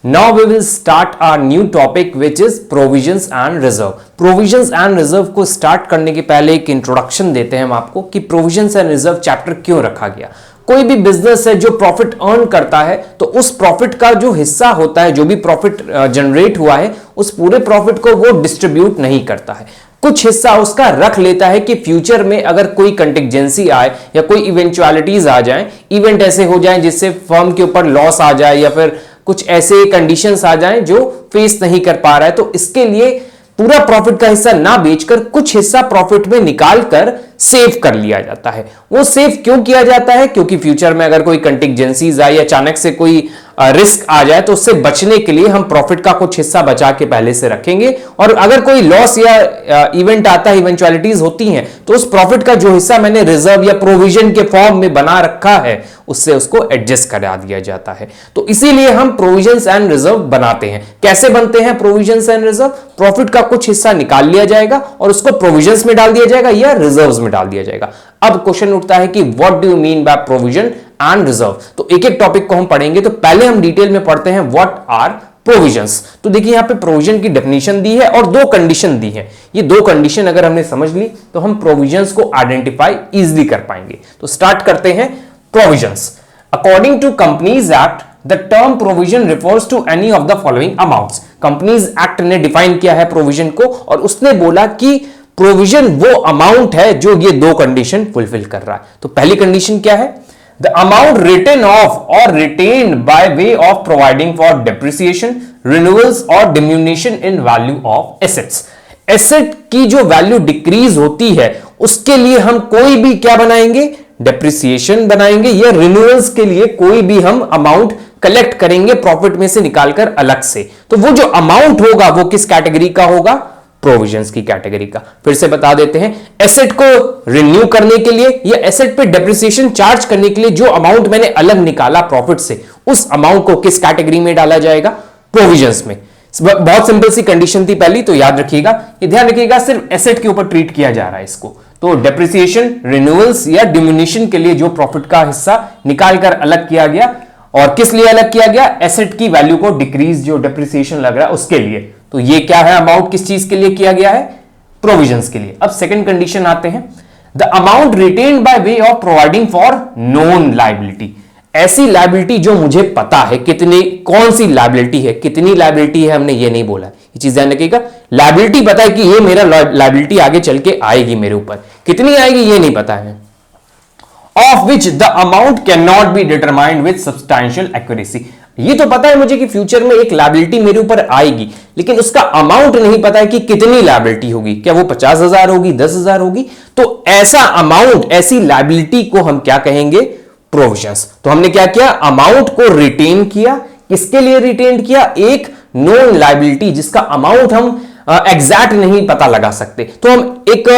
Now we will start our new topic which is provisions and reserve. Provisions and reserve को start करने के पहले एक introduction देते हैं हम आपको कि provisions and reserve चैप्टर क्यों रखा गया। कोई भी बिजनेस है जो प्रॉफिट अर्न करता है तो उस प्रॉफिट का जो हिस्सा होता है, जो भी प्रॉफिट जनरेट हुआ है, उस पूरे प्रॉफिट को वो डिस्ट्रीब्यूट नहीं करता है, कुछ हिस्सा उसका रख लेता है कि फ्यूचर में अगर कोई कंटिजेंसी आए या कोई इवेंचुअलिटीज आ जाए, इवेंट ऐसे हो जाए जिससे फर्म के ऊपर लॉस आ जाए या फिर कुछ ऐसे कंडीशंस आ जाएं जो फेस नहीं कर पा रहा है, तो इसके लिए पूरा प्रॉफिट का हिस्सा ना बेचकर कुछ हिस्सा प्रॉफिट में निकाल कर सेव कर लिया जाता है। वो सेव क्यों किया जाता है? क्योंकि फ्यूचर में अगर कोई कंटिजेंसीज आए या अचानक से कोई रिस्क आ जाए तो उससे बचने के लिए हम प्रॉफिट का कुछ हिस्सा बचा के पहले से रखेंगे, और अगर कोई लॉस या इवेंट आता है, इवेंचुअलिटीज होती हैं, तो उस प्रॉफिट का जो हिस्सा मैंने रिजर्व या प्रोविजन के फॉर्म में बना रखा है उससे उसको एडजस्ट करा दिया जाता है। तो इसीलिए हम प्रोविजंस एंड रिजर्व बनाते हैं। कैसे बनते हैं प्रोविजंस एंड रिजर्व? प्रॉफिट का कुछ हिस्सा निकाल लिया जाएगा और उसको प्रोविजंस में डाल दिया जाएगा या रिजर्व्स में डाल दिया जाएगा। अब क्वेश्चन उठता है कि what do you mean by provision and reserve? तो एक एक टॉपिक को हम पढ़ेंगे। तो पहले हम डिटेल में पढ़ते हैं व्हाट आर प्रोविजंस। तो देखिए यहां पे प्रोविजन की डेफिनेशन दी है और दो कंडीशन दी है। ये दो कंडीशन अगर हमने समझ ली तो हम प्रोविजंस को आइडेंटिफाई इजीली कर पाएंगे। तो स्टार्ट करते हैं provisions. According to companies act the term provision refers to any of the following amounts. Companies act ने डिफाइन किया है प्रोविजन को और उसने बोला कि प्रोविजन वो अमाउंट है जो ये दो कंडीशन फुलफिल कर रहा है। तो पहली कंडीशन क्या है? The amount written off or retained by way of providing for depreciation, renewals or diminution in value of assets. Asset की जो वैल्यू डिक्रीज होती है उसके लिए हम कोई भी क्या बनाएंगे? डेप्रिसिएशन बनाएंगे, या रिन्यूअल्स के लिए कोई भी हम अमाउंट कलेक्ट करेंगे प्रॉफिट में से निकालकर अलग से। तो वो जो अमाउंट होगा वो किस कैटेगरी का होगा? प्रोविजंस की कैटेगरी का। फिर से बता देते हैं, एसेट को रिन्यू करने के लिए या एसेट पे डेप्रिसिएशन चार्ज करने के लिए जो अमाउंट मैंने अलग निकाला प्रॉफिट से, उस अमाउंट को किस कैटेगरी में डाला जाएगा? प्रोविजंस में। बहुत सिंपल सी कंडीशन थी पहली, तो याद रखिएगा, ये ध्यान रखिएगा, सिर्फ एसेट के ऊपर ट्रीट किया जा रहा है इसको। तो डेप्रिसिएशन, रिन्यूअल्स या डिमिनिशन के लिए जो प्रॉफिट का हिस्सा निकालकर अलग किया गया, और किस लिए अलग किया गया? एसेट की वैल्यू को डिक्रीज, जो डेप्रिसिएशन लग रहा है उसके लिए। तो ये क्या है? अमाउंट किस चीज के लिए किया गया है? प्रोविजंस के लिए। अब सेकंड कंडीशन आते हैं, the amount retained by way of providing for known liability. ऐसी लायबिलिटी जो मुझे पता है कितनी, कौन सी लायबिलिटी है, कितनी लायबिलिटी है हमने ये नहीं बोला, ये चीज ध्यान रखिएगा। लायबिलिटी पता है कि ये मेरा लायबिलिटी आगे चल के आएगी मेरे ऊपर, कितनी आएगी ये नहीं पता है। Of which the amount can not be determined with substantial accuracy. ये तो पता है मुझे कि फ्यूचर में एक लायबिलिटी मेरे ऊपर आएगी, लेकिन उसका अमाउंट नहीं पता है कि कितनी लायबिलिटी होगी, क्या वो 50,000 होगी, 10,000 होगी। तो ऐसा अमाउंट, ऐसी लायबिलिटी को हम क्या कहेंगे? प्रोविजंस। तो हमने क्या किया? अमाउंट को रिटेन किया। किसके लिए रिटेन किया? एक नोन लायबिलिटी जिसका अमाउंट हम एग्जैक्ट नहीं पता लगा सकते, तो हम एक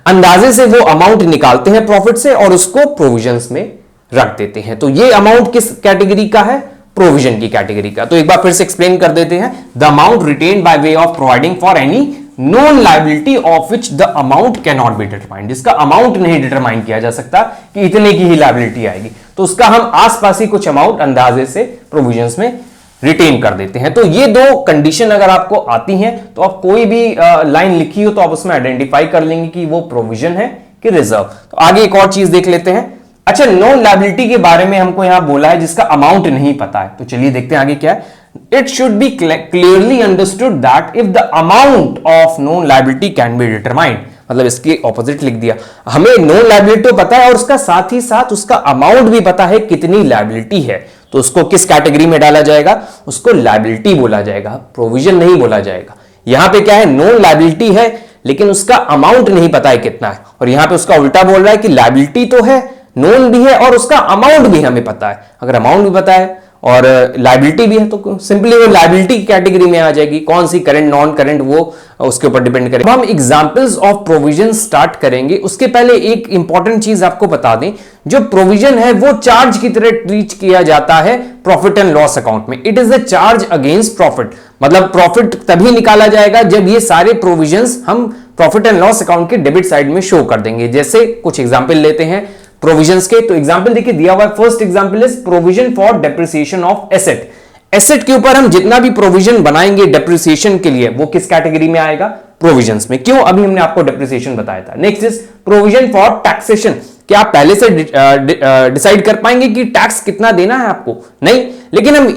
अंदाजे से वो अमाउंट निकालते हैं प्रॉफिट से और उसको प्रोविजंस में रख देते हैं। तो ये अमाउंट किस कैटेगरी का है? प्रोविजन की कैटेगरी का। तो एक बार फिर से एक्सप्लेन कर देते हैं, the amount retained by way of providing for any known liability of which the amount can not be determined. जिसका अमाउंट नहीं डिटरमाइन किया जा सकता कि इतने की ही लायबिलिटी आएगी, तो उसका हम आसपास ही कुछ अमाउंट अंदाजे से प्रोविजंस में रिटेन कर देते हैं। तो ये दो कंडीशन अगर आपको आती हैं तो आप कोई भी लाइन लिखी हो तो आप उसमें आइडेंटिफाई कर लेंगे कि वो प्रोविजन है कि रिजर्व। तो आगे एक और चीज देख लेते हैं। अच्छा, नॉन लायबिलिटी के बारे में हमको यहां बोला है जिसका अमाउंट नहीं पता है, तो चलिए देखते हैं आगे क्या है। It should be clearly understood that if the amount of non liability can be determined. मतलब इसके ऑपोजिट लिख दिया, हमें नॉन लायबिलिटी तो पता है और उसका साथ ही साथ उसका अमाउंट भी पता है कितनी लायबिलिटी है, तो उसको किस कैटेगरी में डाला जाएगा? उसको लायबिलिटी बोला जाएगा, प्रोविजन नहीं बोला जाएगा। यहां पे क्या है? नॉन लायबिलिटी है लेकिन उसका अमाउंट नहीं पता है कितना है, और यहां पे उसका उल्टा बोल रहा है कि लायबिलिटी तो है, नोन भी है और उसका अमाउंट भी हमें पता है। अगर अमाउंट भी पता है और लायबिलिटी भी है तो सिंपली वो लायबिलिटी कैटेगरी में आ जाएगी। कौन सी, करंट, नॉन करंट, वो उसके ऊपर डिपेंड करेगा। हम एग्जांपल्स ऑफ प्रोविजन स्टार्ट करेंगे। उसके पहले एक इंपॉर्टेंट चीज आपको बता दें, जो प्रोविजन है वो चार्ज की तरह ट्रीट किया जाता है प्रॉफिट एंड लॉस अकाउंट में। It is a charge against profit. मतलब प्रॉफिट तभी निकाला जाएगा जब ये सारे प्रोविजंस हम प्रॉफिट एंड लॉस अकाउंट के डेबिट साइड में शो कर देंगे। जैसे कुछ एग्जांपल लेते हैं प्रोविजंस के, तो एग्जांपल देखिए दिया हुआ है। First example is provision for depreciation of asset. Asset के ऊपर हम जितना भी प्रोविजन बनाएंगे डिप्रिसिएशन के लिए वो किस कैटेगरी में आएगा? प्रोविजंस में। क्यों? अभी हमने आपको डिप्रिसिएशन बताया था। Next is provision for taxation. क्या आप पहले से डिसाइड कर पाएंगे कि टैक्स कितना देना है आपको? नहीं, लेकिन हम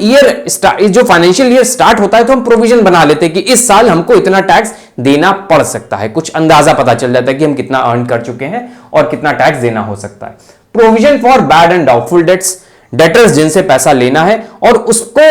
जो फाइनेंशियल ईयर स्टार्ट होता है तो हम प्रोविजन बना लेते हैं कि इस साल हमको इतना टैक्स देना पड़ सकता है, कुछ अंदाजा पता चल जाता है कि हम कितना अर्न कर चुके हैं और कितना टैक्स देना हो सकता है। Provision for bad and doubtful debts, debtors जिनसे पैसा लेना है और उसको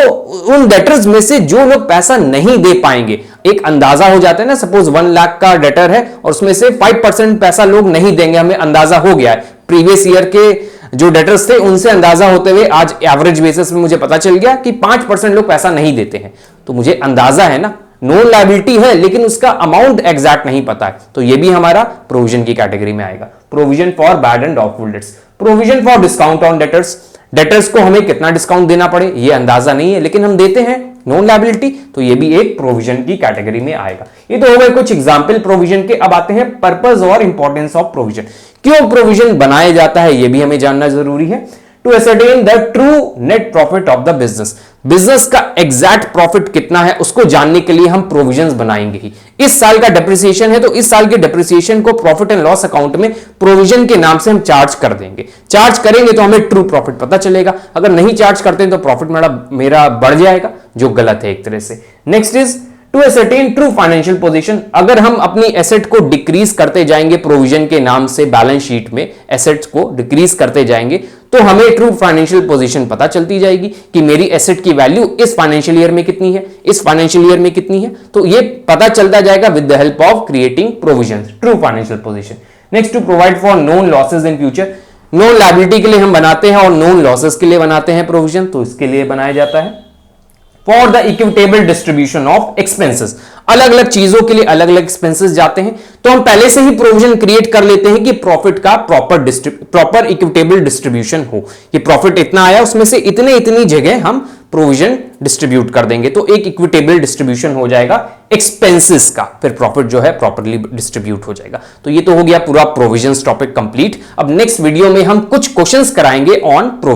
उन डेटर्स में से जो लोग पैसा नहीं दे पाएंगे, एक अंदाजा हो जाता है ना, सपोज 1 लाख का डेटर है और उसमें से 5% पैसा लोग नहीं देंगे, हमें अंदाजा हो गया है। प्रीवियस ईयर के जो डेटर्स थे उनसे अंदाजा होते हुए आज एवरेज बेसिस में मुझे पता चल गया कि 5% लोग पैसा नहीं देते हैं, तो मुझे अंदाजा है ना, नॉन लायबिलिटी है लेकिन उसका अमाउंट एग्जैक्ट नहीं पता है, तो ये भी हमारा प्रोविजन की कैटेगरी में आएगा। Provision for bad and doubtful debts. Provision for discount on debtors, debtors को हमें कितना डिस्काउंट देना पड़े ये अंदाजा नहीं है लेकिन हम देते हैं, नॉन लायबिलिटी, तो ये भी एक प्रोविजन की कैटेगरी में आएगा। ये तो हो गए कुछ एग्जांपल प्रोविजन के। अब आते हैं पर्पस और इंपॉर्टेंस ऑफ प्रोविजन। क्यों प्रोविजन बनाया जाता है ये भी हमें जानना जरूरी है। To ascertain the true net profit of the business, business का एग्जैक्ट प्रॉफिट कितना है उसको जानने के लिए हम प्रोविजंस बनाएंगे ही। इस साल का डेप्रिसिएशन है तो इस साल के डेप्रिसिएशन को प्रॉफिट एंड लॉस अकाउंट में प्रोविजन के नाम से हम चार्ज कर देंगे। चार्ज करेंगे तो हमें ट्रू प्रॉफिट पता चलेगा, अगर नहीं चार्ज करते हैं तो प्रॉफिट मेरा बढ़ जाएगा, जो गलत है एक तरह से। Next is to ascertain true financial position. अगर हम अपनी एसेट को डिक्रीज करते जाएंगे प्रोविजन के नाम से, बैलेंस शीट में एसेट्स को डिक्रीज करते जाएंगे तो हमें ट्रू फाइनेंशियल पोजीशन पता चलती जाएगी कि मेरी एसेट की वैल्यू इस फाइनेंशियल ईयर में कितनी है, इस फाइनेंशियल ईयर में कितनी है, तो ये पता चलता जाएगा with the help of creating provision, true financial position. Next, to provide for known losses in future. Known liability के लिए हम बनाते हैं और नोन लॉसेज के लिए बनाते हैं प्रोविजन, तो इसके लिए बनाया जाता है। For the equitable distribution of expenses, अलग अलग चीजों के लिए अलग अलग एक्सपेंसेस जाते हैं तो हम पहले से ही प्रोविजन क्रिएट कर लेते हैं कि प्रॉफिट का प्रॉपर इक्विटेबल डिस्ट्रीब्यूशन हो। ये प्रॉफिट इतना आया उसमें से इतनी जगह हम प्रोविजन डिस्ट्रीब्यूट कर देंगे, तो एक इक्विटेबल डिस्ट्रीब्यूशन हो जाएगा एक्सपेंसेस का, फिर प्रॉफिट जो है प्रॉपर्ली डिस्ट्रीब्यूट हो जाएगा। तो ये तो हो गया पूरा प्रोविजंस टॉपिक कंप्लीट। अब नेक्स्ट वीडियो में हम कुछ क्वेश्चंस कराएंगे ऑन प्रोविजन।